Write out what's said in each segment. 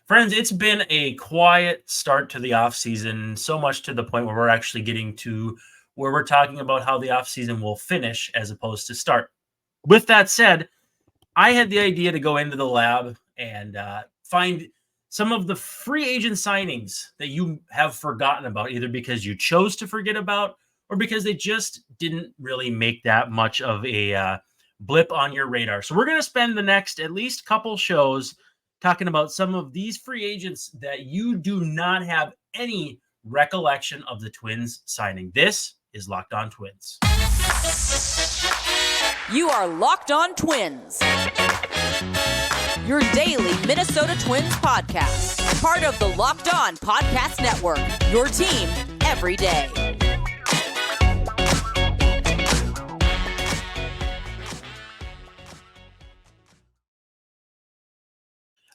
Friends, it's been a quiet start to the offseason, so much to the point where we're actually getting to where we're talking about how the offseason will finish as opposed to start. With that said, I had the idea to go into the lab and find some of the free agent signings that you have forgotten about, either because you chose to forget about or because they just didn't really make that much of a blip on your radar. So we're going to spend the next at least couple shows talking about some of these free agents that you do not have any recollection of the Twins signing. This is Locked On Twins. You are Locked On Twins, your daily Minnesota Twins podcast, part of the Locked On Podcast Network, your team every day.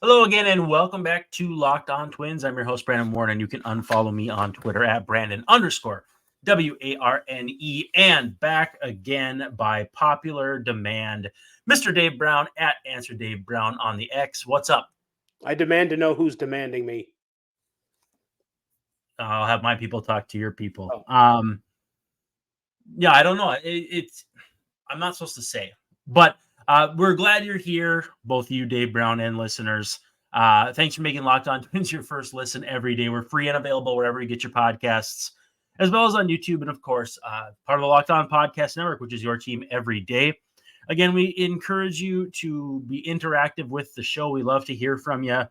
Hello again, and welcome back to Locked On Twins. I'm your host, Brandon Warren, and you can unfollow me on Twitter at Brandon_WARNE, and back again by popular demand, Mr. Dave Brown at Answer Dave Brown on the X. What's up? I demand to know who's demanding me. I'll have my people talk to your people. Oh. Yeah, I don't know. I'm not supposed to say, but we're glad you're here, both you, Dave Brown, and listeners. Thanks for making Locked On Twins your first listen every day. We're free and available wherever you get your podcasts, as well as on YouTube, and of course, part of the Locked On Podcast Network, which is your team every day. Again, we encourage you to be interactive with the show. We love to hear from you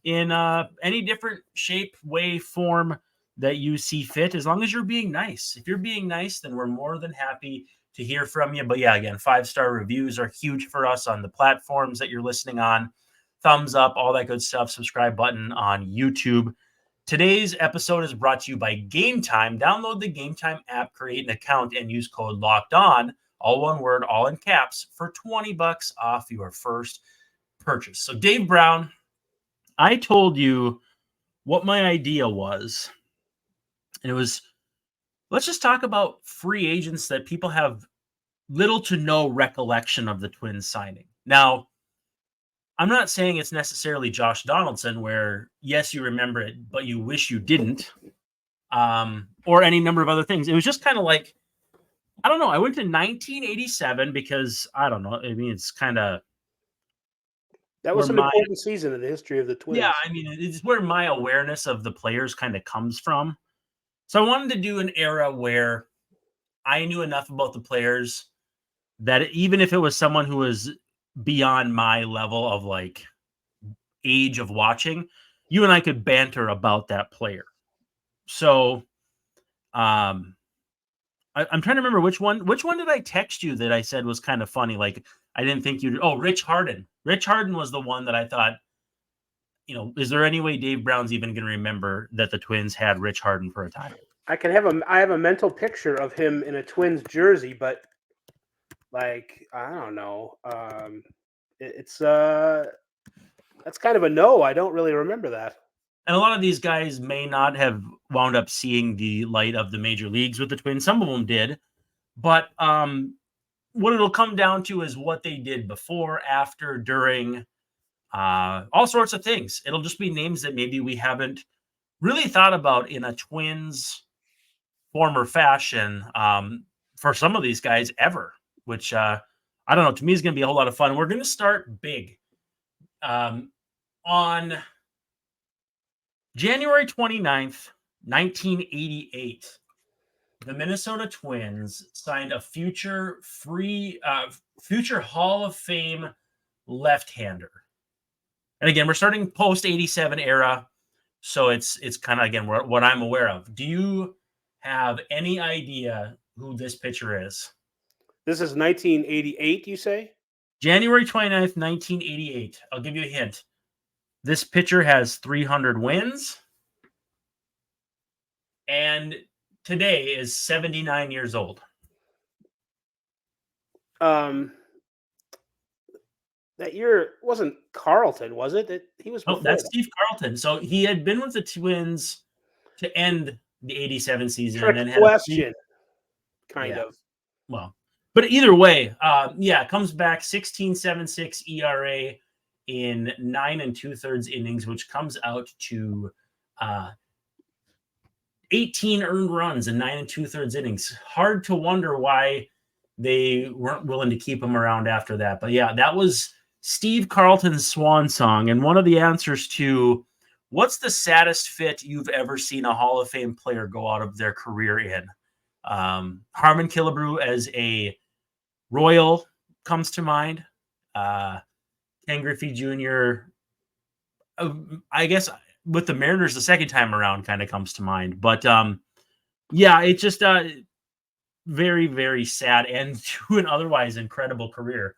in any different shape, way, form that you see fit, as long as you're being nice. If you're being nice, then we're more than happy to hear from you. But yeah, again, 5-star reviews are huge for us on the platforms that you're listening on. Thumbs up, all that good stuff. Subscribe button on YouTube. Today's episode is brought to you by Gametime. Download the Gametime app, create an account, and use code Locked On, all one word, all in caps, for $20 off your first purchase. So Dave Brown, I told you what my idea was, and it was, let's just talk about free agents that people have little to no recollection of the Twins signing. Now, I'm not saying it's necessarily Josh Donaldson, where, yes, you remember it, but you wish you didn't, or any number of other things. It was just kind of like, I don't know. I went to 1987 because, I don't know. I mean, it's kind of... That was an important season in the history of the Twins. Yeah, I mean, it's where my awareness of the players kind of comes from. So I wanted to do an era where I knew enough about the players that even if it was someone who was beyond my level of like age of watching, you and I could banter about that player. So I'm trying to remember which one did I text you that I said was kind of funny. Like, I didn't think you'd... Oh, Rich Harden. Rich Harden was the one that I thought, is there any way Dave Brown's even going to remember that the Twins had Rich Harden for a time? I have a mental picture of him in a Twins jersey, but like, I don't know. That's kind of a no. I don't really remember that. And a lot of these guys may not have wound up seeing the light of the major leagues with the Twins. Some of them did, but what it'll come down to is what they did before, after, during, all sorts of things. It'll just be names that maybe we haven't really thought about in a Twins form or fashion for some of these guys ever, which I don't know. To me, is going to be a whole lot of fun. We're going to start big. On January 29th, 1988, the Minnesota Twins signed a future Hall of Fame left-hander. And again, we're starting post-87 era, so it's kind of, again, what I'm aware of. Do you have any idea who this pitcher is? This is 1988, you say? January 29th, 1988. I'll give you a hint. This pitcher has 300 wins, and today is 79 years old. That year wasn't Carlton, was it? He was before. Oh, that's Steve Carlton. So he had been with the Twins to end the 87 season. Trick and then question, kind of. Well, but either way, comes back 16.76 ERA in 9 2/3 innings, which comes out to 18 earned runs in 9 2/3 innings. Hard to wonder why they weren't willing to keep him around after that. But yeah, that was Steve Carlton's swan song. And one of the answers to what's the saddest fit you've ever seen a Hall of Fame player go out of their career in? Harmon Killebrew as a Royal comes to mind. Ken Griffey Jr., I guess with the Mariners the second time around kind of comes to mind. But yeah, it's just very, very sad and to an otherwise incredible career.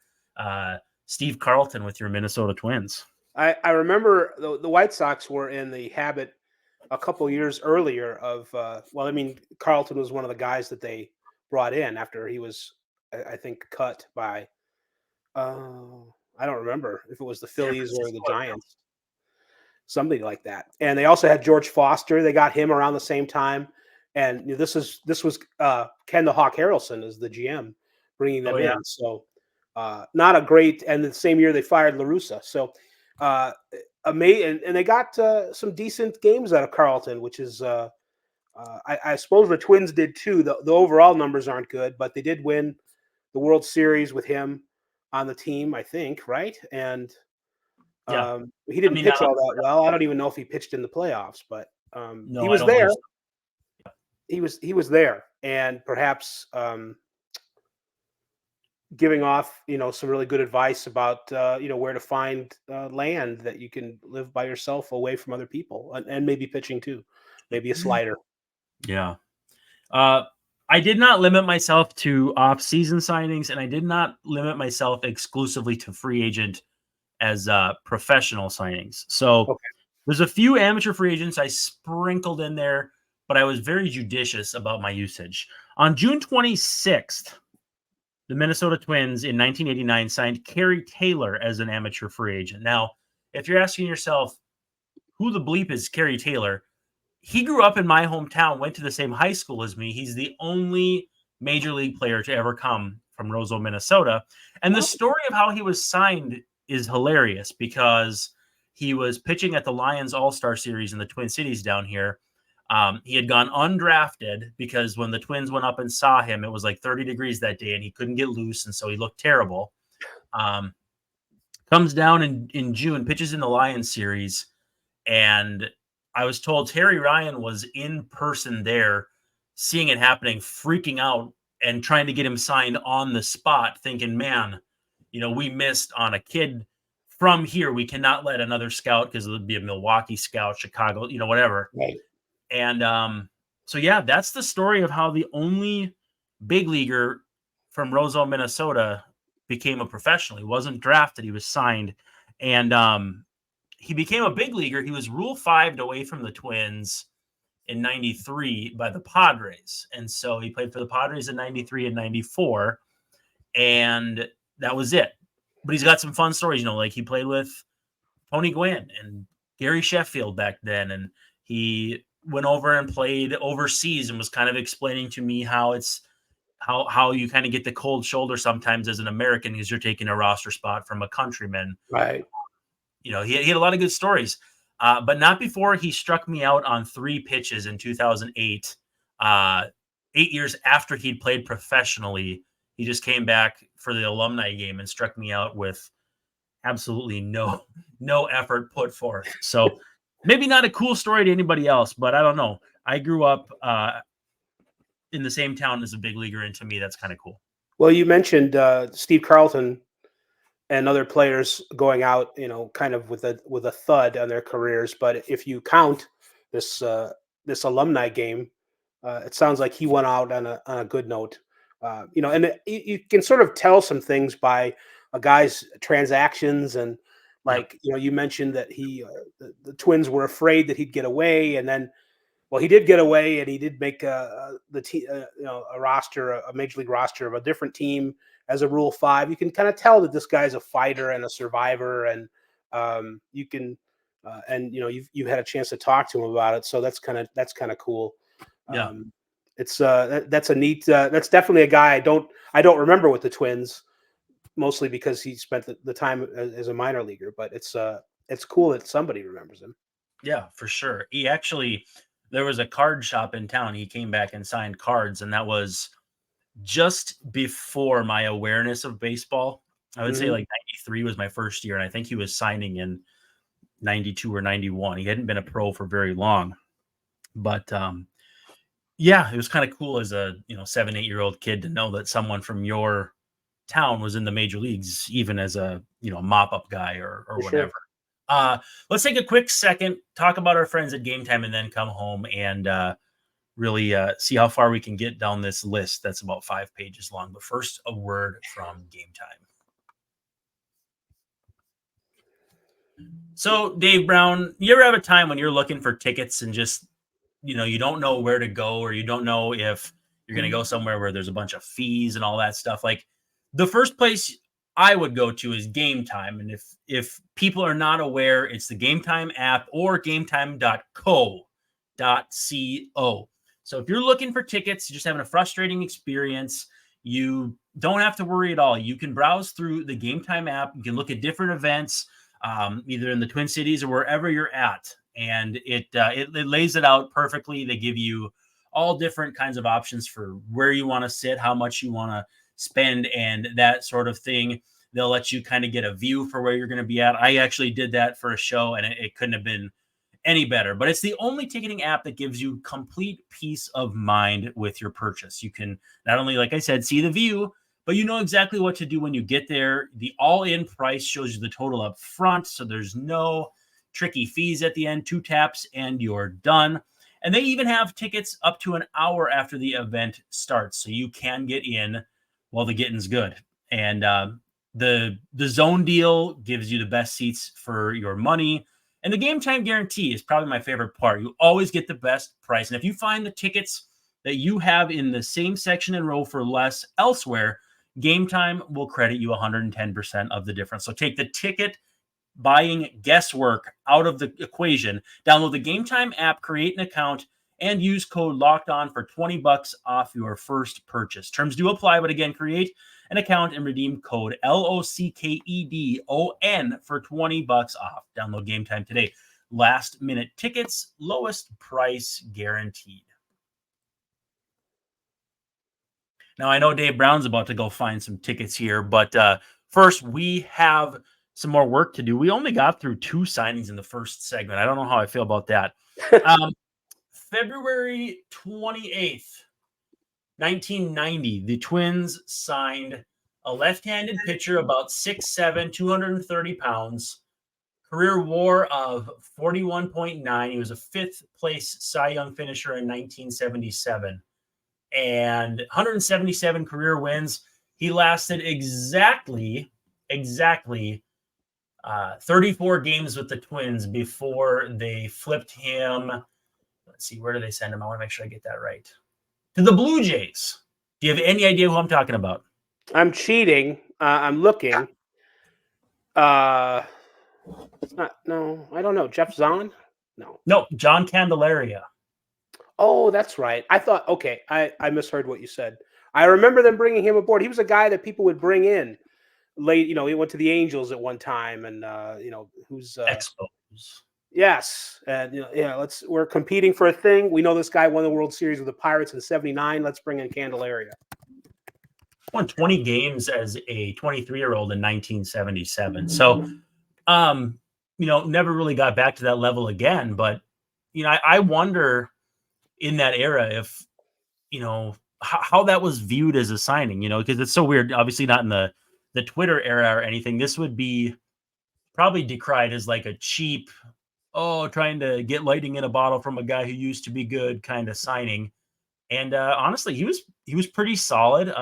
Steve Carlton with your Minnesota Twins. I remember the White Sox were in the habit a couple years earlier of, Carlton was one of the guys that they brought in after he was, I think, cut by, I don't remember if it was the Phillies or the Giants, something like that. And they also had George Foster. They got him around the same time. And this was Ken the Hawk Harrelson as the GM bringing them in. So not a great, and the same year they fired La Russa. So amazing, and they got some decent games out of Carlton, which is I suppose the Twins did too. The overall numbers aren't good, but they did win the World Series with him on the team, I think, right? And he didn't pitch all that well. I don't even know if he pitched in the playoffs, but he was there. He was there, and perhaps giving off some really good advice about where to find land that you can live by yourself away from other people, and maybe pitching too, maybe a slider. Yeah. I did not limit myself to off-season signings, and I did not limit myself exclusively to free agent as professional signings. So there's a few amateur free agents I sprinkled in there, but I was very judicious about my usage. On June 26th, the Minnesota Twins in 1989 signed Kerry Taylor as an amateur free agent. Now, if you're asking yourself, who the bleep is Kerry Taylor? He grew up in my hometown, went to the same high school as me. He's the only major league player to ever come from Roseville, Minnesota. And the story of how he was signed is hilarious because he was pitching at the Lions All-Star Series in the Twin Cities down here. He had gone undrafted because when the Twins went up and saw him, it was like 30 degrees that day and he couldn't get loose. And so he looked terrible. Comes down in June, pitches in the Lions series. And I was told Terry Ryan was in person there, seeing it happening, freaking out and trying to get him signed on the spot, thinking, man, we missed on a kid from here. We cannot let another scout, because it would be a Milwaukee scout, Chicago, whatever. Right. And so, yeah, that's the story of how the only big leaguer from Roseville, Minnesota became a professional. He wasn't drafted. He was signed. And he became a big leaguer. He was Rule 5'd away from the Twins in 93 by the Padres. And so he played for the Padres in 93 and 94. And that was it. But he's got some fun stories, like he played with Tony Gwynn and Gary Sheffield back then. And he went over and played overseas and was kind of explaining to me how you kind of get the cold shoulder sometimes as an American because you're taking a roster spot from a countryman. Right. He had a lot of good stories, but not before he struck me out on 3 pitches in 2008, 8 years after he'd played professionally. He just came back for the alumni game and struck me out with absolutely no effort put forth. So maybe not a cool story to anybody else, but I don't know. I grew up in the same town as a big leaguer, and to me, that's kind of cool. Well, you mentioned Steve Carlton and other players going out, kind of with a thud on their careers. But if you count this alumni game, it sounds like he went out on a good note. And you can sort of tell some things by a guy's transactions, and you mentioned that the Twins were afraid that he'd get away, and then, well, he did get away, and he did make a roster, a major league roster of a different team as a Rule 5. You can kind of tell that this guy's a fighter and a survivor, and you can, you've had a chance to talk to him about it, so that's kind of cool. Yeah. It's that's a neat. That's definitely a guy I don't remember with the Twins, mostly because he spent the time as a minor leaguer. But it's cool that somebody remembers him. Yeah, for sure. He actually, there was a card shop in town. He came back and signed cards, and that was just before my awareness of baseball. I would say Mhm. like 93 was my first year, and I think he was signing in 92 or 91. He hadn't been a pro for very long. But yeah, it was kind of cool as a 7, 8-year-old kid to know that someone from your town was in the major leagues, even as a mop up guy or For whatever. sure. Let's take a quick second, talk about our friends at Game Time, and then come home and really see how far we can get down this list that's about 5 pages long. But first, a word from Game Time. So, Dave Brown, you ever have a time when you're looking for tickets and just, you don't know where to go, or you don't know if you're going to go somewhere where there's a bunch of fees and all that stuff? Like, the first place I would go to is Game Time. And if people are not aware, it's the Game Time app or gametime.co.co. So if you're looking for tickets, you're just having a frustrating experience, you don't have to worry at all. You can browse through the Game Time app. You can look at different events, either in the Twin Cities or wherever you're at, and it lays it out perfectly. They give you all different kinds of options for where you want to sit, how much you want to spend, and that sort of thing. They'll let you kind of get a view for where you're going to be at. I actually did that for a show, and it couldn't have been any better. But it's the only ticketing app that gives you complete peace of mind with your purchase. You can not only, like I said, see the view, but you know exactly what to do when you get there. The all-in price shows you the total up front, so there's no tricky fees at the end. 2 taps and you're done. And they even have tickets up to an hour after the event starts, so you can get in while the getting's good. And the zone deal gives you the best seats for your money. And the Game Time guarantee is probably my favorite part. You always get the best price. And if you find the tickets that you have in the same section and row for less elsewhere, Game Time will credit you 110% of the difference. So take the ticket buying guesswork out of the equation. Download the Game Time app, create an account, and use code LOCKEDON for $20 off your first purchase. Terms do apply, but again, create an account and redeem code LOCKEDON for $20 off. Download Game Time today. Last minute tickets, lowest price guaranteed. Now, I know Dave Brown's about to go find some tickets here, but first, we have some more work to do. We only got through 2 signings in the first segment. I don't know how I feel about that. February 28th, 1990, the Twins signed a left-handed pitcher about 6'7", 230 pounds, career WAR of 41.9. He was a 5th place Cy Young finisher in 1977. And 177 career wins. He lasted exactly 34 games with the Twins before they flipped him. Let's see, where do they send him? I want to make sure I get that right. To the Blue Jays. Do you have any idea who I'm talking about? I'm cheating. I'm looking. It's not. No, I don't know. Jeff Zahn? No, John Candelaria. Oh, that's right. I thought. Okay, I misheard what you said. I remember them bringing him aboard. He was a guy that people would bring in late. He went to the Angels at one time, and who's Expos. Yes, and we're competing for a thing. We know this guy won the World Series with the Pirates in '79. Let's bring in Candelaria. Won 20 games as a 23-year-old in 1977. So, never really got back to that level again. But, I wonder in that era if, how that was viewed as a signing, because it's so weird. Obviously not in the Twitter era or anything. This would be probably decried as like a cheap, trying to get lightning in a bottle from a guy who used to be good kind of signing. And honestly, he was pretty solid.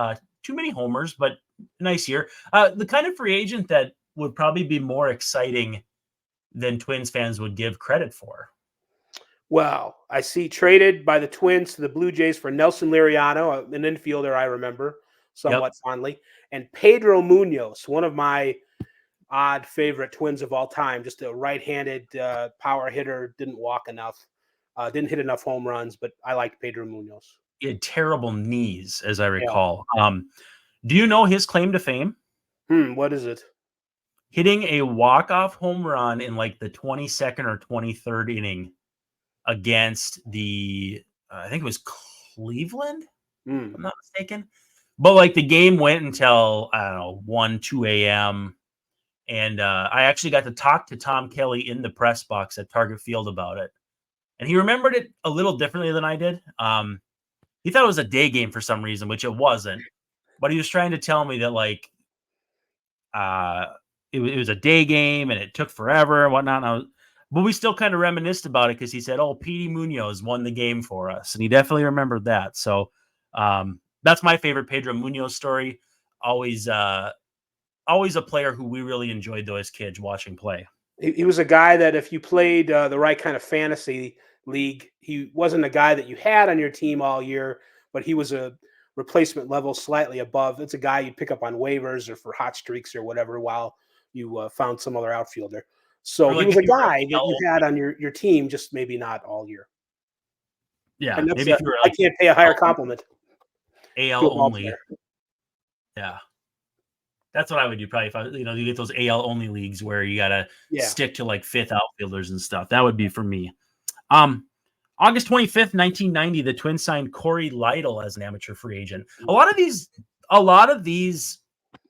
Too many homers, but nice year. The kind of free agent that would probably be more exciting than Twins fans would give credit for. Well, I see traded by the Twins to the Blue Jays for Nelson Liriano, an infielder I remember somewhat fondly, and Pedro Munoz, one of my odd favorite Twins of all time, just a right-handed power hitter, didn't walk enough, didn't hit enough home runs, but I liked Pedro Munoz. He had terrible knees, as I recall. Do you know his claim to fame? What is it? Hitting a walk-off home run in like the 22nd or 23rd inning against the, I think it was Cleveland, if I'm not mistaken. But like the game went until, I don't know, 1, 2 a.m. And I actually got to talk to Tom Kelly in the press box at Target Field about it. And he remembered it a little differently than I did. He thought it was a day game for some reason, which it wasn't. But he was trying to tell me that like it was a day game and it took forever and whatnot. But we still kind of reminisced about it because he said, "Oh, Petey Munoz won the game for us," and he definitely remembered that. So that's my favorite Pedro Munoz story. Always a player who we really enjoyed though as kids watching play. He was a guy that if you played the right kind of fantasy league, he wasn't a guy that you had on your team all year, but he was a replacement level slightly above. It's a guy you'd pick up on waivers or for hot streaks or whatever while you found some other outfielder. So Like he was a guy that you had on your team, just maybe not all year. Yeah, and maybe if you were I can't pay a higher compliment. AL only. Yeah. That's what I would do probably if you get those AL only leagues where you got to stick to like fifth outfielders and stuff. That would be for me. August 25th, 1990, the Twins signed Corey Lytle as an amateur free agent. A lot of these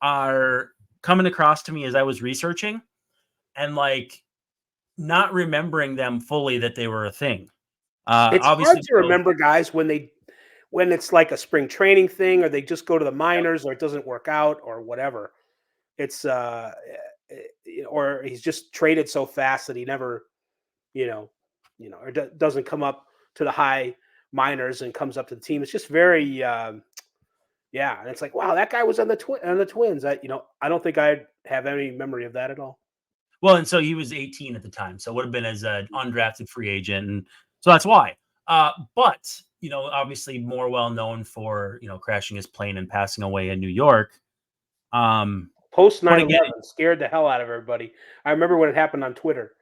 are coming across to me as I was researching and like not remembering them fully that they were a thing. It's obviously hard to remember guys when it's like a spring training thing or they just go to the minors or it doesn't work out or whatever. It's or he's just traded so fast that he never, or doesn't come up to the high minors and comes up to the team. It's just very, and it's like, wow, that guy was on the Twins. I don't think I have any memory of that at all. Well, and so he was 18 at the time, so it would have been as an undrafted free agent, and so that's why. But obviously more well known for crashing his plane and passing away in New York. Post 9/11 scared the hell out of everybody. I remember when it happened on Twitter.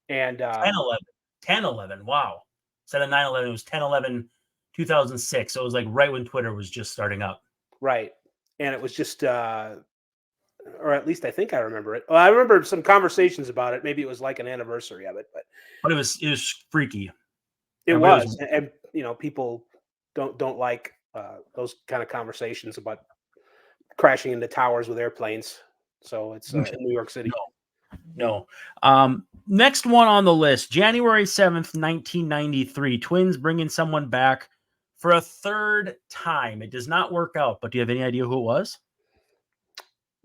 And 10/11. Wow. Instead of 9/11, it was 10/11/2006. So it was like right when Twitter was just starting up. Right. And it was just or at least I think I remember it. Well, I remember some conversations about it. Maybe it was like an anniversary of it, but it was freaky. It was. And people don't like those kind of conversations about crashing into towers with airplanes. So it's in New York City. No. Next one on the list, January 7th, 1993. Twins bringing someone back for a third time. It does not work out, but do you have any idea who it was?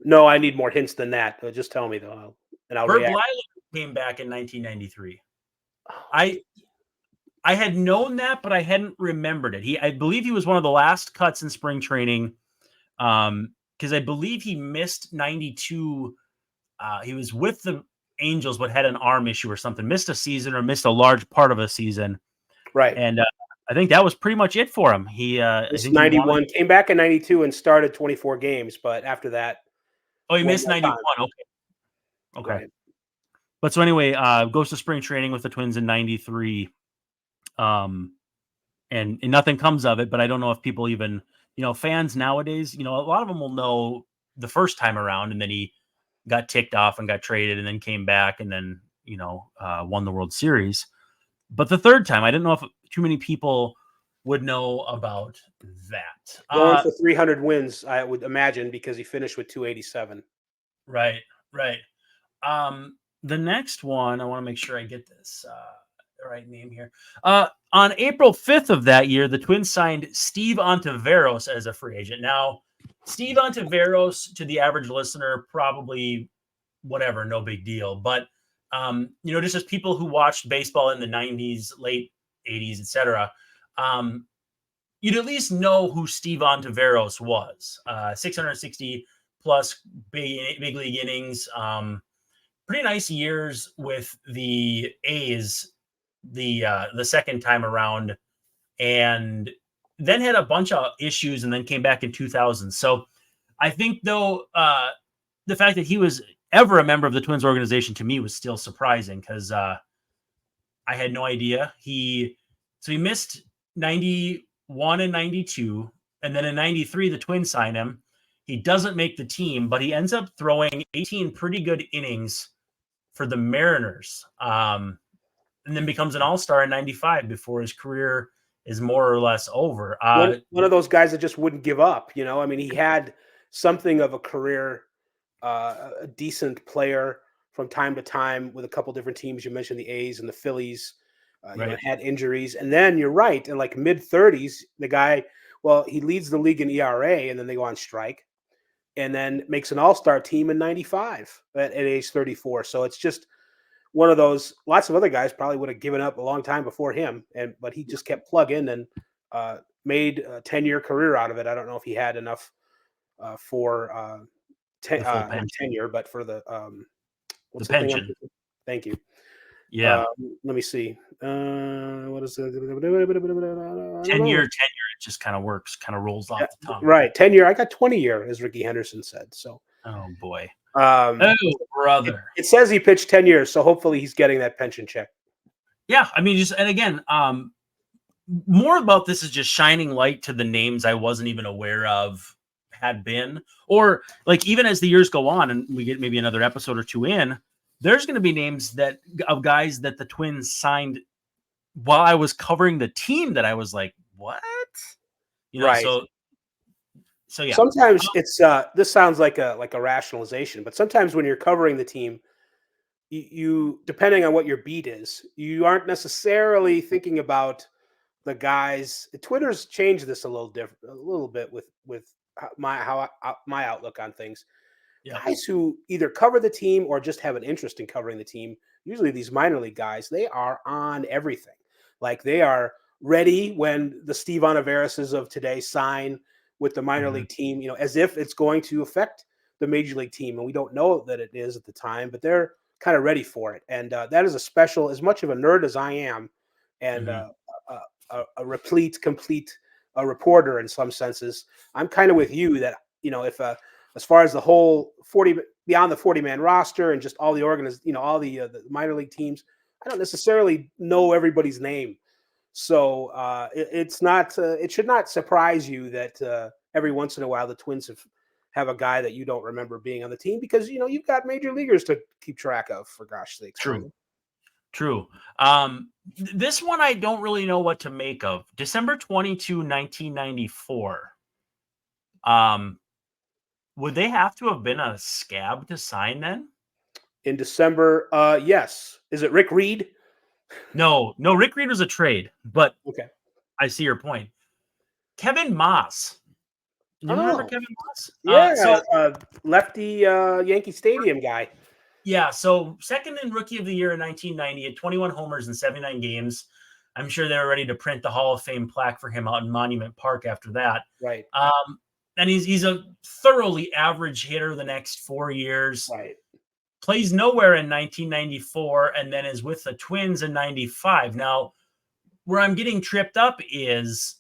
No, I need more hints than that. Just tell me though, and I'll react. Came back in 1993. I had known that, but I hadn't remembered it. I believe he was one of the last cuts in spring training, because I believe he missed 92. He was with the Angels, but had an arm issue or something. Missed a season or missed a large part of a season. Right. And I think that was pretty much it for him. He 91 came back in 92 and started 24 games, but after that, he missed 91. Okay. Right. But so anyway, goes to spring training with the Twins in 93. And nothing comes of it, but I don't know if people even, fans nowadays, a lot of them will know the first time around, and then he got ticked off and got traded and then came back and then, won the World Series. But the third time, I didn't know if too many people would know about that. Going for 300 wins, I would imagine, because he finished with 287. Right. The next one, I want to make sure I get this the right name here. On April 5th of that year, the Twins signed Steve Ontiveros as a free agent. Now, Steve Ontiveros, to the average listener, probably whatever, no big deal. But, just as people who watched baseball in the 90s, late 80s, etc., you'd at least know who Steve Ontiveros was. 660 plus big league innings. Pretty nice years with the A's the second time around, and then had a bunch of issues and then came back in 2000. So I think, though, the fact that he was ever a member of the Twins organization to me was still surprising, because I had no idea. He missed 91 and 92, and then in 93, the Twins signed him. He doesn't make the team, but he ends up throwing 18 pretty good innings for the Mariners, and then becomes an all-star in 95 before his career is more or less over. One of those guys that just wouldn't give up. I mean, he had something of a career, a decent player from time to time with a couple different teams. You mentioned the A's and the Phillies. Right. Had injuries, and then you're right. In like mid-30s, the guy, he leads the league in ERA, and then they go on strike, and then makes an all-star team in 95 at age 34. So it's just one of those. Lots of other guys probably would have given up a long time before him, but he just kept plugging and made a 10-year career out of it. I don't know if he had enough for not tenure, but for the what's the the pension. thing? Thank you. Yeah. Let me see. What is it? 10-year, it just kind of works, kind of rolls off the tongue. Right. 10-year. I got 20-year, as Ricky Henderson said. So. Oh boy. Oh brother. It says he pitched 10 years, so hopefully he's getting that pension check. Yeah, I mean, and again, more about this is just shining light to the names I wasn't even aware of had been, or like even as the years go on and we get maybe another episode or two in, there's going to be names of guys that the Twins signed while I was covering the team that I was like, what? Right. So yeah. Sometimes it's this sounds like a rationalization, but sometimes when you're covering the team, you depending on what your beat is, you aren't necessarily thinking about the guys. Twitter's changed this a little bit with my outlook on things. Yeah. Guys who either cover the team or just have an interest in covering the team, usually these minor league guys, they are on everything. Like they are ready when the Steve Oniverases of today sign with the minor league team, as if it's going to affect the major league team. And we don't know that it is at the time, but they're kind of ready for it. And that is a special, as much of a nerd as I am, and a complete reporter in some senses. I'm kind of with you that, if as far as the whole beyond the 40-man roster and just all the all the minor league teams, I don't necessarily know everybody's name. So it should not surprise you that every once in a while the Twins have a guy that you don't remember being on the team because, you've got major leaguers to keep track of, for gosh sakes. True. This one I don't really know what to make of. December 22, 1994. Would they have to have been a scab to sign then? In December, yes. Is it Rick Reed? No, Rick Reed was a trade, but okay. I see your point. Kevin Moss. You remember Kevin Moss? Yeah, lefty Yankee Stadium guy. Yeah, so second in Rookie of the Year in 1990 at 21 homers in 79 games. I'm sure they were ready to print the Hall of Fame plaque for him out in Monument Park after that. Right. And he's a thoroughly average hitter the next 4 years. Right. Plays nowhere in 1994 and then is with the Twins in 95. Now, where I'm getting tripped up is,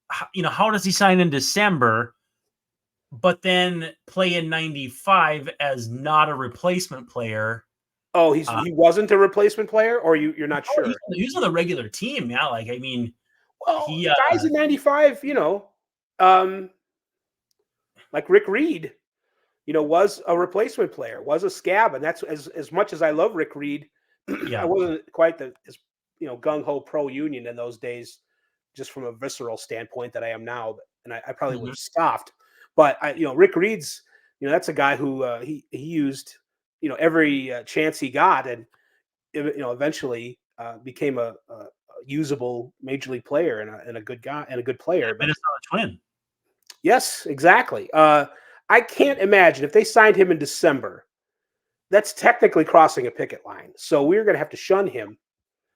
how does he sign in December, but then play in 95 as not a replacement player? Oh, he wasn't a replacement player, or you're not sure? He's on the regular team. Yeah, the guys in 95, like Rick Reed, was a replacement player, was a scab. And that's as much as I love Rick Reed, I wasn't quite as gung-ho pro-union in those days, just from a visceral standpoint that I am now. And I probably would have scoffed. But, Rick Reed's, that's a guy who he used, every chance he got and, eventually became a usable major league player and a good guy and a good player. But it's not a Twin. Yes, exactly. I can't imagine if they signed him in December, that's technically crossing a picket line. So we're going to have to shun him.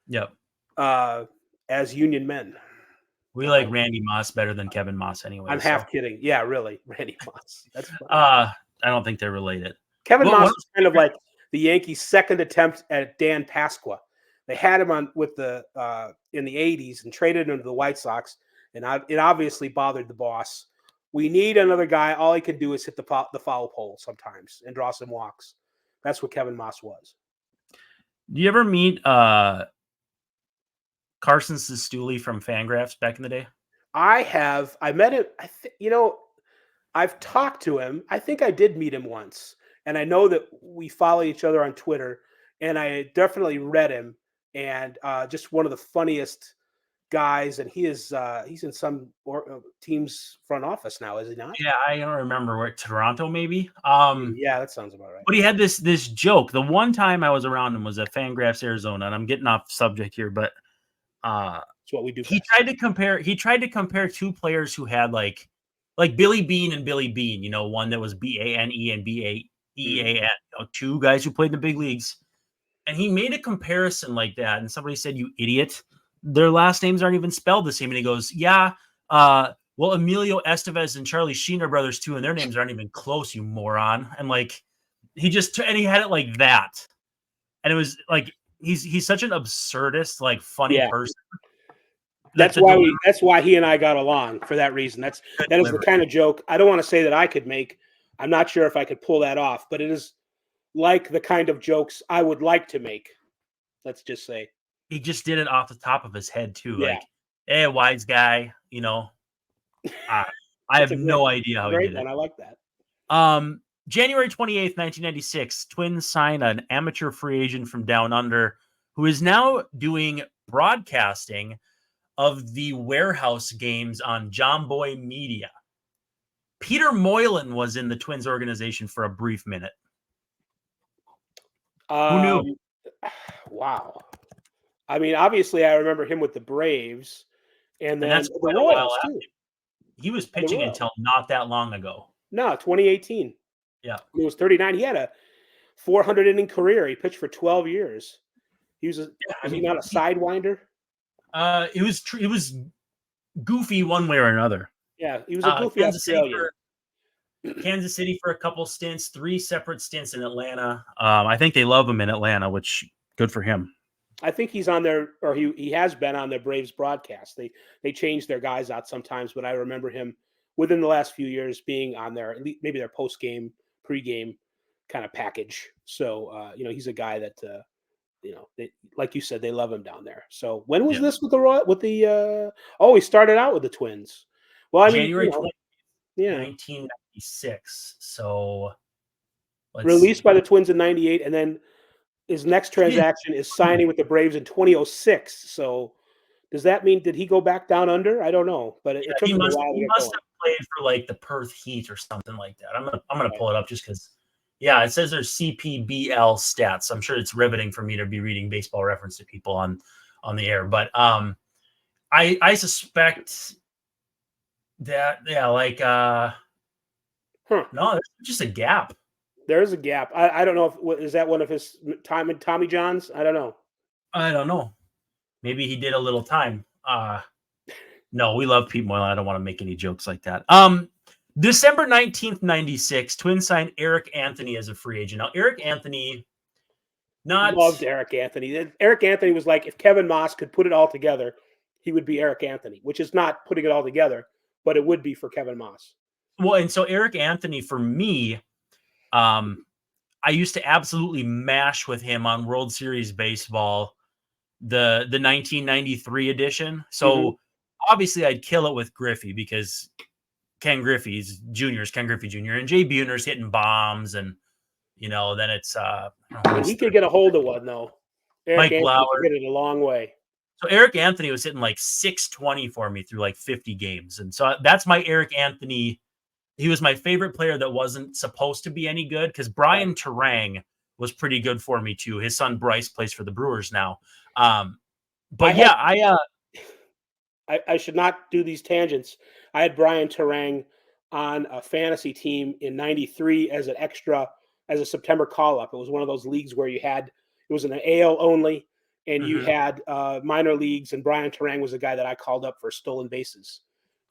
Yep. As union men. We like Randy Moss better than Kevin Moss anyway. I'm half kidding. Yeah, really. Randy Moss. That's funny. I don't think they're related. Kevin Moss was kind of like the Yankees' second attempt at Dan Pasqua. They had him on with the in the 80s and traded him to the White Sox, and it obviously bothered the boss. We need another guy. All he can do is hit the foul pole sometimes and draw some walks. That's what Kevin Moss was. Do you ever meet Carson Sestouli from Fangraphs back in the day? I have. I met him. I've talked to him. I think I did meet him once, and I know that we follow each other on Twitter, and I definitely read him, and just one of the funniest guys. And he's in some team's front office now, is he not? Yeah, I don't remember where Toronto maybe. Yeah, that sounds about right. But he had this joke. The one time I was around him was at Fangraphs, Arizona, and I'm getting off subject here, but It's what we do. he Best. tried to compare two players who had like Billy Bean and Billy Bean, one that was Bane and Baean, two guys who played in the big leagues. And he made a comparison like that, and somebody said, "You idiot! Their last names aren't even spelled the same." And he goes, "Yeah, well, Emilio Estevez and Charlie Sheen are brothers too, and their names aren't even close, you moron." And like he had it like that, and it was like he's such an absurdist, like funny person. That's why he and I got along, for that reason. That is the kind of joke I don't want to say that I could make. I'm not sure if I could pull that off, but it is like the kind of jokes I would like to make. Let's just say he just did it off the top of his head too. Yeah. Like, hey, wise guy, I have no idea how he did it. I like that. January 28th, 1996, Twins sign an amateur free agent from Down Under who is now doing broadcasting of the warehouse games on John Boy Media. Peter Moylan was in the Twins organization for a brief minute. Who knew? Wow. I mean, obviously, I remember him with the Braves, and then that's the Royals too. He was pitching until not that long ago. No, 2018. Yeah, he was 39. He had a 400 inning career. He pitched for 12 years. He was he not a sidewinder? It was goofy one way or another. Yeah, he was a goofy Australian. Kansas City for a couple stints, 3 separate stints in Atlanta. I think they love him in Atlanta, which good for him. I think he's on there, or he has been on their Braves broadcast. They change their guys out sometimes, but I remember him within the last few years being on there, maybe their post game, pre-game kind of package. So he's a guy that they, like you said, they love him down there. So when was this with the he started out with the Twins. Well, I mean, January 20th, 1996. So released by the Twins in 98, and then his next transaction is signing with the Braves in 2006. So does that mean, did he go back down under? I don't know, but it took him a while. He must have played for like the Perth Heat or something like that. I'm gonna pull it up just because. Yeah, it says there's CPBL stats. I'm sure it's riveting for me to be reading Baseball Reference to people on the air, but I suspect that no, there's just a gap. There is a gap. I don't know if is that one of his Tommy Johns. I don't know. Maybe he did a little time. No, we love Pete Moylan. I don't want to make any jokes like that. December 19th, 96, Twins signed Eric Anthony as a free agent. Now, Eric Anthony loved Eric Anthony. Eric Anthony was like, if Kevin Moss could put it all together, he would be Eric Anthony, which is not putting it all together, but it would be for Kevin Moss. Well, and so Eric Anthony, for me, I used to absolutely mash with him on World Series Baseball, the 1993 edition. So obviously I'd kill it with Griffey because Ken Griffey Jr. and Jay Buhner's hitting bombs, and then it's he could get a hold of one though. Mike Blauer hit it a long way. So Eric Anthony was hitting like 620 for me through like 50 games, and so that's my Eric Anthony. He was my favorite player that wasn't supposed to be any good, because Brian Terang was pretty good for me too. His son Bryce plays for the Brewers now. I should not do these tangents. I had Brian Terang on a fantasy team in 93 as an extra, as a September call-up. It was one of those leagues where it was an AL only, and you had minor leagues, and Brian Terang was the guy that I called up for stolen bases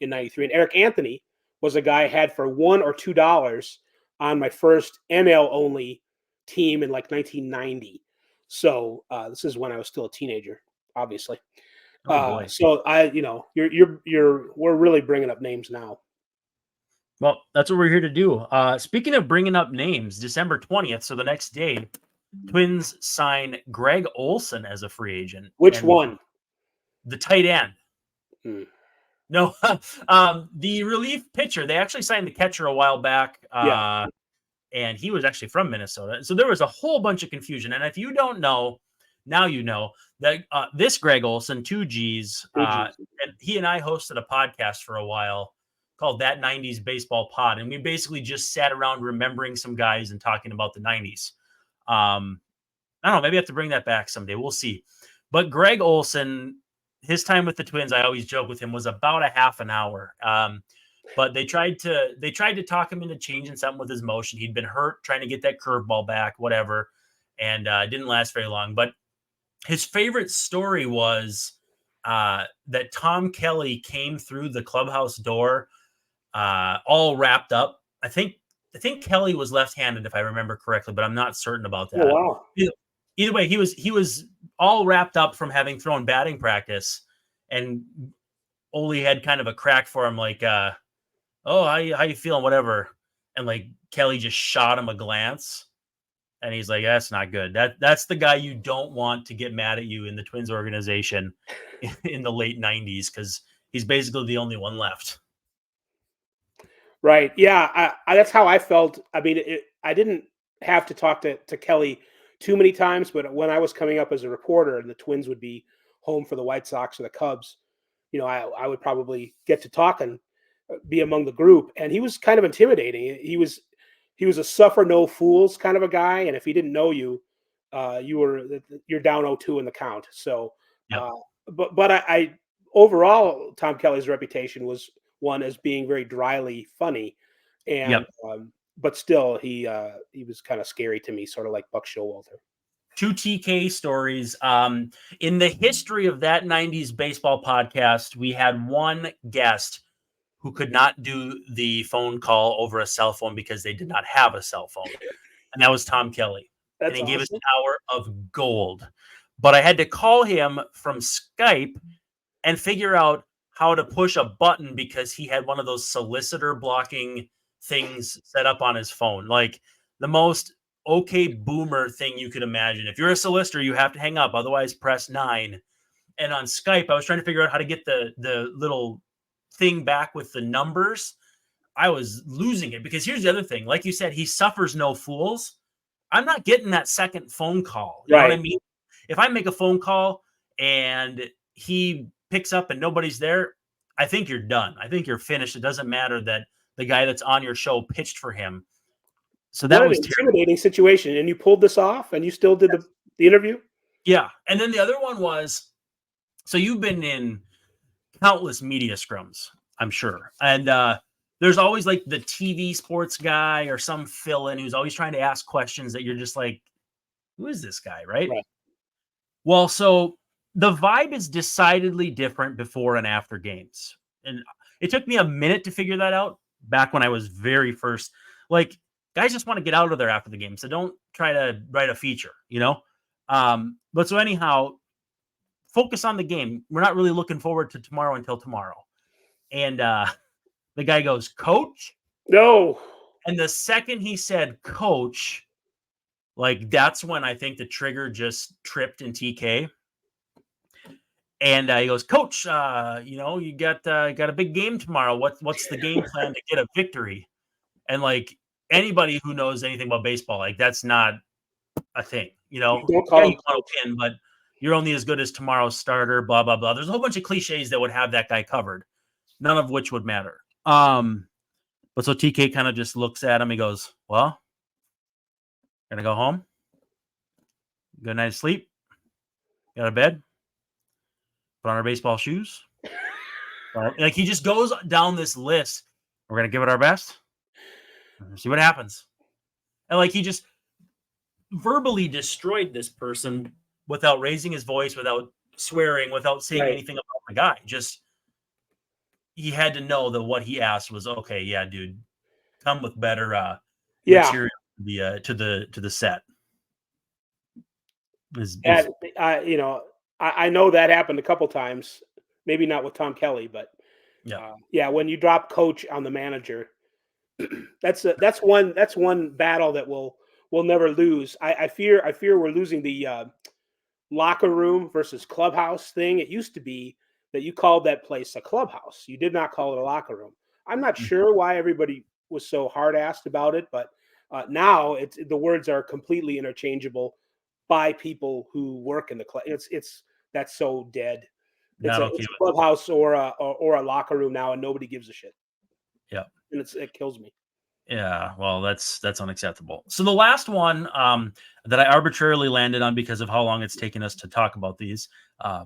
in 93. And Eric Anthony was a guy I had for $1 or $2 on my first NL only team in like 1990. So this is when I was still a teenager, obviously. So we're really bringing up names now. Well, that's what we're here to do. Speaking of bringing up names, December 20th, so the next day, Twins sign Greg Olson as a free agent. Which one? The tight end. No, the relief pitcher, they actually signed the catcher a while back. Yeah. And he was actually from Minnesota. So there was a whole bunch of confusion. And if you don't know, now you know that this Greg Olson, 2Gs, and he and I hosted a podcast for a while called That 90s Baseball Pod. And we basically just sat around remembering some guys and talking about the 90s. I don't know, maybe I have to bring that back someday. We'll see. But Greg Olson, his time with the Twins, I always joke with him, was about a half an hour. But they tried to talk him into changing something with his motion. He'd been hurt trying to get that curveball back, whatever, and it didn't last very long. But his favorite story was that Tom Kelly came through the clubhouse door all wrapped up. I think Kelly was left-handed, if I remember correctly, but I'm not certain about that. Oh, wow. Either way, he was all wrapped up from having thrown batting practice, and Ole had kind of a crack for him, like, oh, how you feeling, whatever. And like Kelly just shot him a glance, and he's like, that's not good. That's the guy you don't want to get mad at you in the Twins organization in the late 90s, because he's basically the only one left. Right. Yeah. That's how I felt. I mean, I didn't have to talk to Kelly too many times, but when I was coming up as a reporter and the Twins would be home for the White Sox or the Cubs, I would probably get to talk and be among the group. And he was kind of intimidating. He was a suffer no fools kind of a guy. And if he didn't know you, you're down 0-2 in the count. So, Yep. But I overall, Tom Kelly's reputation was one as being very dryly funny, and Yep. But still, he was kind of scary to me, sort of like Buck Showalter. 2 TK stories. In the history of that 90s baseball podcast, we had one guest who could not do the phone call over a cell phone because they did not have a cell phone, and that was Tom Kelly. That's and he awesome. gave us an hour of gold. But I had to call him from Skype and figure out how to push a button because he had one of those solicitor blocking things set up on his phone. Like the most okay boomer thing you could imagine. If you're a solicitor, you have to hang up, otherwise press 9. And on Skype, I was trying to figure out how to get the little thing back with the numbers. I was losing it because here's the other thing. Like you said, he suffers no fools. I'm not getting that second phone call. You know what I mean? If I make a phone call and he picks up and nobody's there, I think you're done. I think you're finished. It doesn't matter that the guy that's on your show pitched for him. So that was an intimidating situation. And you pulled this off and you still did the interview? Yeah. And then the other one was, so you've been in countless media scrums, I'm sure. And there's always like the TV sports guy or some fill-in who's always trying to ask questions that you're just like, who is this guy, right? Well, so the vibe is decidedly different before and after games. And it took me a minute to figure that out back when I was very first. Like, guys just want to get out of there after the game, so don't try to write a feature, But so anyhow, focus on the game. We're not really looking forward to tomorrow until tomorrow. And the guy goes, coach? No. And the second he said coach, like that's when I think the trigger just tripped in TK. And he goes, coach, you got a big game tomorrow. What's the game plan to get a victory? And like anybody who knows anything about baseball, like that's not a thing, Don't you call him want to win, but you're only as good as tomorrow's starter, blah, blah, blah. There's a whole bunch of cliches that would have that guy covered, none of which would matter. But so TK kind of just looks at him. He goes, well, gonna go home. Good night of sleep. Got a bed. Put on our baseball shoes. Like he just goes down this list. We're gonna give it our best. See what happens. And like he just verbally destroyed this person without raising his voice, without swearing, without saying anything about the guy. Just he had to know that what he asked was okay. Yeah, dude, come with better material to the set. I know that happened a couple times. Maybe not with Tom Kelly, but when you drop coach on the manager, that's one battle that we'll never lose. I fear we're losing the locker room versus clubhouse thing. It used to be that you called that place a clubhouse. You did not call it a locker room. I'm not sure why everybody was so hard-assed about it, but now the words are completely interchangeable by people who work in the club. That's so dead. It's a clubhouse or a locker room now, and nobody gives a shit. Yeah, and it kills me. Yeah, well, that's unacceptable. So the last one that I arbitrarily landed on because of how long it's taken us to talk about these,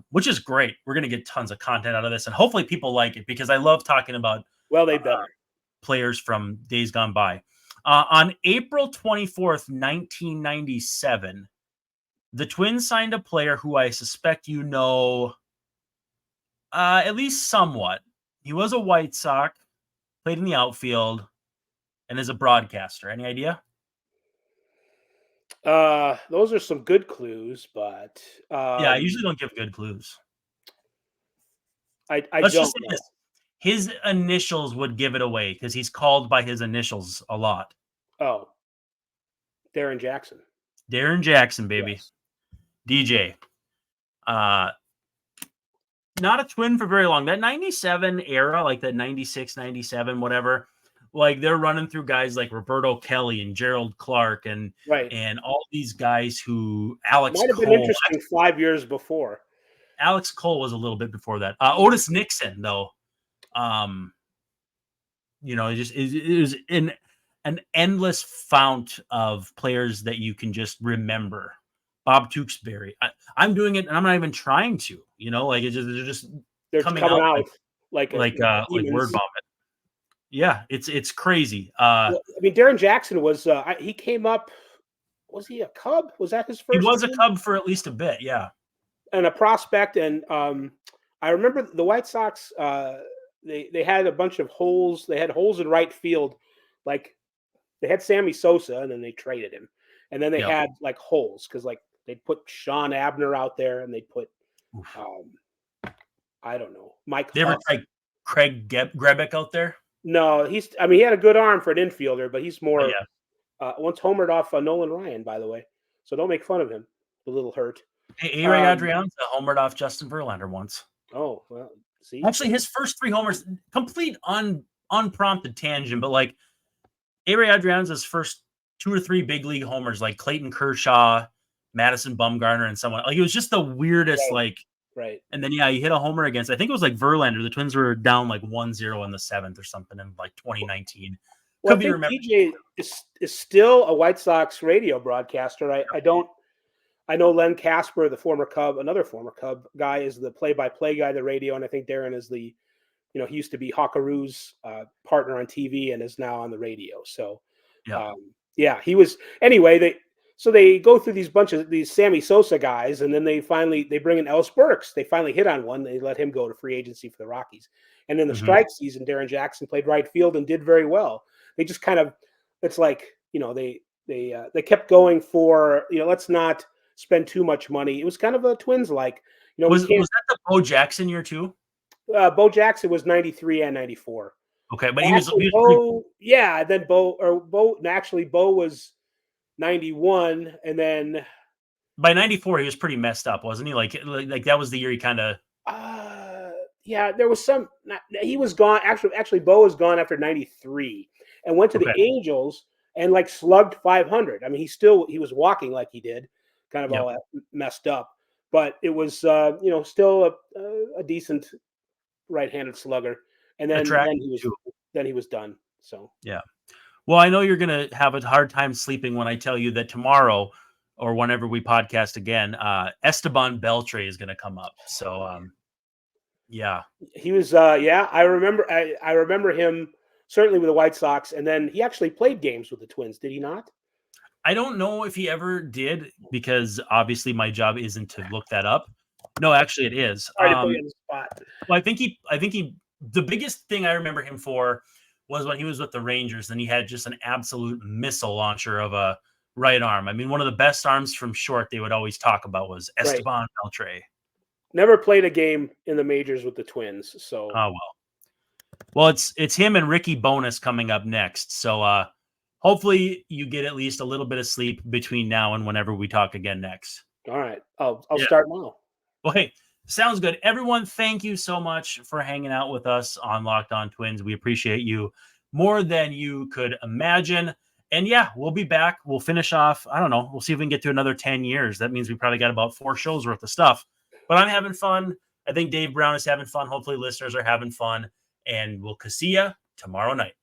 which is great. We're going to get tons of content out of this, and hopefully people like it because I love talking about they better players from days gone by. On April 24th, 1997, the Twins signed a player who I suspect you know at least somewhat. He was a White Sox, played in the outfield, and is a broadcaster. Any idea? Those are some good clues, but yeah, I usually don't give good clues. I Let's don't just say know. this. His initials would give it away because he's called by his initials a lot. Oh, Darren Jackson. Darren Jackson, baby. Yes. DJ. Not a Twin for very long. That 97 era, like that 96, 97, whatever, like they're running through guys like Roberto Kelly and Gerald Clark and all these guys who Alex might have Cole. Been interesting 5 years before. Alex Cole was a little bit before that. Otis Nixon, though, it was an endless fount of players that you can just remember. Bob Tewksbury. I'm doing it, and I'm not even trying to. They're coming out like word vomit. Yeah, it's crazy. Darren Jackson was he came up. Was he a Cub? Was that his first? He was a Cub for at least a bit, yeah. And a prospect, and I remember the White Sox. They had a bunch of holes. They had holes in right field, like they had Sammy Sosa, and then they traded him, and then they had like holes because like they'd put Sean Abner out there, and they'd put I don't know, Mike. They ever tried Craig Grebeck out there? No, he had a good arm for an infielder, but he's more. Once homered off Nolan Ryan, by the way, so don't make fun of him. A little hurt. Hey, A-Ray Adrianza homered off Justin Verlander once. Oh, well, see? Actually, his first 3 homers, complete unprompted tangent, but like A-Ray Adrianza's first 2 or 3 big league homers, like Clayton Kershaw, Madison Bumgarner, and someone, like it was just the weirdest, Right. And then, he hit a homer against, I think it was like Verlander. The Twins were down like 1-0 in the 7th or something in like 2019. Well, I think DJ is still a White Sox radio broadcaster. I know Len Casper, another former Cub guy, is the play-by-play guy, the radio, and I think Darren is he used to be Hawkaroo's partner on TV and is now on the radio. So, he was. Anyway, they go through these Sammy Sosa guys, and then they bring in Ellis Burks. They finally hit on one. They let him go to free agency for the Rockies. And in the strike season, Darren Jackson played right field and did very well. They just kind of, it's like, they kept going for, let's not spend too much money. It was kind of a Twins like, was that the Bo Jackson year too? Bo Jackson was 93 and 94. Okay, but actually, Bo was 91, and then by 94 he was pretty messed up, wasn't he? Like that was the year he kind of. There was some. He was gone. Actually, Bo was gone after 93 and went to the Angels and like slugged 500. I mean, he was walking like he did, kind of all messed up, but it was still a decent right-handed slugger. And then he was done. So yeah. Well, I know you're going to have a hard time sleeping when I tell you that tomorrow or whenever we podcast again, Esteban Beltre is going to come up. So, he was. I remember him certainly with the White Sox, and then he actually played games with the Twins. Did he not? I don't know if he ever did because obviously my job isn't to look that up. No, actually, it is. Sorry to put you in the spot. Well, I think he. The biggest thing I remember him for was when he was with the Rangers, and he had just an absolute missile launcher of a right arm. I mean, one of the best arms from short they would always talk about was Esteban Beltre. Never played a game in the majors with the Twins, so. Oh well, it's him and Ricky Bonus coming up next. So hopefully you get at least a little bit of sleep between now and whenever we talk again next. All right, I'll start now. Well, hey, Sounds good. Everyone, thank you so much for hanging out with us on Locked On Twins. We appreciate you more than you could imagine. And yeah, we'll be back. We'll finish off. I don't know. We'll see if we can get to another 10 years. That means we probably got about 4 shows worth of stuff. But I'm having fun. I think Dave Brown is having fun. Hopefully listeners are having fun. And we'll see you tomorrow night.